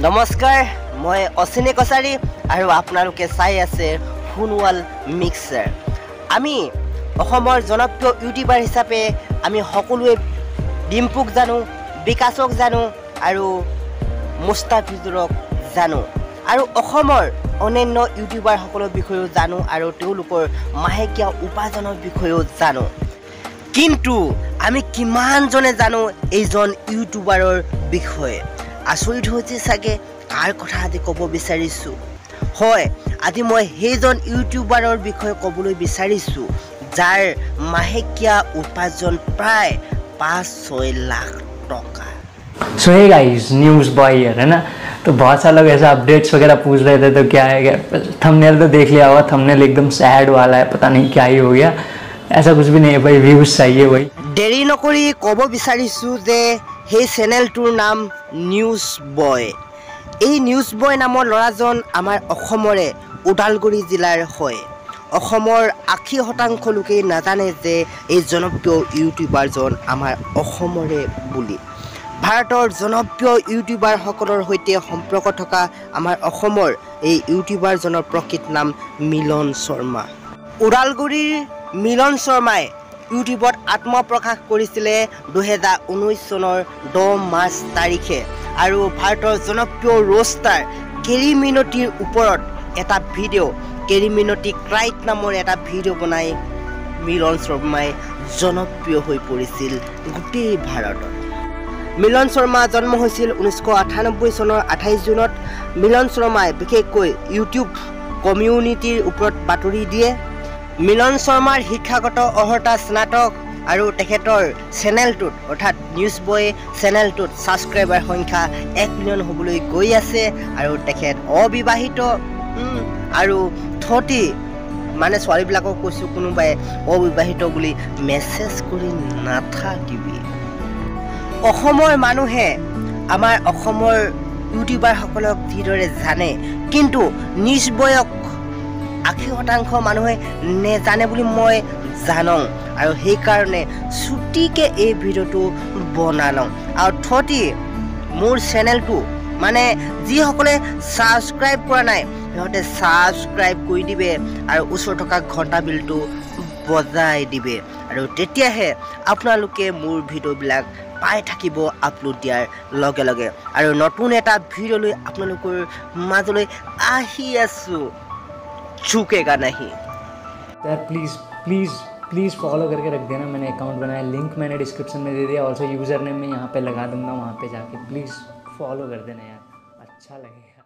নমস্কাৰ, মই অচিনী কছাৰী আৰু আপোনালোকে চাই আছে সোণোৱাল মিক্সাৰ। আমি অসমৰ জনপ্ৰিয় ইউটিউবাৰ হিচাপে আমি সকলোৱে ডিম্পুক জানো, বিকাশক জানো আৰু মুস্তাফিজুৰক জানো আৰু অসমৰ অন্যান্য ইউটিউবাৰসকলৰ বিষয়েও জানো আৰু তেওঁলোকৰ মাহেকীয়া উপাৰ্জনৰ বিষয়েও জানো। কিন্তু আমি কিমানজনে জানো এইজন ইউটিউবাৰৰ বিষয়ে? আচৰিত হৈছে চাগে কাৰ কথা আজি ক'ব বিচাৰিছোঁ। হয়, আজি মই সেইজন ইউটিউবাৰৰ বিষয়ে ক'বলৈ বিচাৰিছোঁ যাৰ মাহেকীয়া উপাৰ্জন প্ৰায় 5-6 लाख टका। So hey guys, news boy here है ना। तो बहुत सारे लोग ऐसा अपडेट्स वगैरह पूछ रहे थे, तो क्या है क्या थंबनेल तो देख लिया होगा, थंबनेल एकदम सैड वाला है, पता नहीं क्या ही हो गया। ऐसा कुछ भी नहीं है भाई, व्यूज चाहिए भाई। দেৰি নকৰি ক'ব বিচাৰিছোঁ যে সেই চেনেলটোৰ নাম নিউজ বয়। এই নিউজ বয় নামৰ ল'ৰাজন আমাৰ অসমৰে ওদালগুৰি জিলাৰ হয়। অসমৰ 80% লোকেই নাজানে যে এই জনপ্ৰিয় ইউটিউবাৰজন আমাৰ অসমৰে বুলি। ভাৰতৰ জনপ্ৰিয় ইউটিউবাৰসকলৰ সৈতে সম্পৰ্ক থকা আমাৰ অসমৰ এই ইউটিউবাৰজনৰ প্ৰকৃত নাম মিলন শৰ্মা। ওদালগুৰিৰ মিলন শৰ্মাই ইউটিউবত আত্মপ্ৰকাশ কৰিছিলে 2019 চনৰ 10 মাৰ্চ তাৰিখে আৰু ভাৰতৰ জনপ্ৰিয় ৰোষ্টাৰ কেৰী মিনতিৰ ওপৰত এটা ভিডিঅ' কেৰী মিনতি ক্ৰাইট নামৰ এটা ভিডিঅ' বনাই মিলন শৰ্মাই জনপ্ৰিয় হৈ পৰিছিল গোটেই ভাৰতত। মিলন শৰ্মা জন্ম হৈছিল 1998 চনৰ 28 জুনত। মিলন শৰ্মাই বিশেষকৈ ইউটিউব কমিউনিটিৰ ওপৰত বাতৰি দিয়ে। মিলন শৰ্মাৰ শিক্ষাগত অৰ্হতা স্নাতক আৰু তেখেতৰ চেনেলটোত অৰ্থাৎ নিউজ বয় চেনেলটোত ছাবস্ক্ৰাইবাৰ সংখ্যা 1 মিলিয়ন হ'বলৈ গৈ আছে আৰু তেখেত অবিবাহিত আৰু থটি মানে ছোৱালীবিলাকক কৈছোঁ কোনোবাই অবিবাহিত বুলি মেছেজ কৰি নাথাকিবি। অসমৰ মানুহে আমাৰ অসমৰ ইউটিউবাৰসকলক যিদৰে জানে, কিন্তু নিউজ বয়ক 80% মানুহে নেজানে বুলি মই জানো আৰু সেইকাৰণে ছুটিকে এই ভিডিঅ'টো বনালোঁ। আৰু থটি মোৰ চেনেলটো মানে যিসকলে ছাবস্ক্ৰাইব কৰা নাই সিহঁতে ছাবস্ক্ৰাইব কৰি দিবে আৰু ওচৰত থকা ঘণ্টা বিলটো বজাই দিবে আৰু তেতিয়াহে আপোনালোকে মোৰ ভিডিঅ'বিলাক পাই থাকিব আপলোড দিয়াৰ লগে লগে। আৰু নতুন এটা ভিডিঅ' লৈ আপোনালোকৰ মাজলৈ আহি আছোঁ, झुकेगा नहीं। यार प्लीज़ प्लीज़ प्लीज़ फॉलो करके रख देना। मैंने अकाउंट बनाया, लिंक मैंने डिस्क्रिप्शन में दे दिया, ऑल्सो यूज़र नेम मैं यहाँ पे लगा दूँगा, वहाँ पे जाके प्लीज़ फॉलो कर देना यार, अच्छा लगेगा।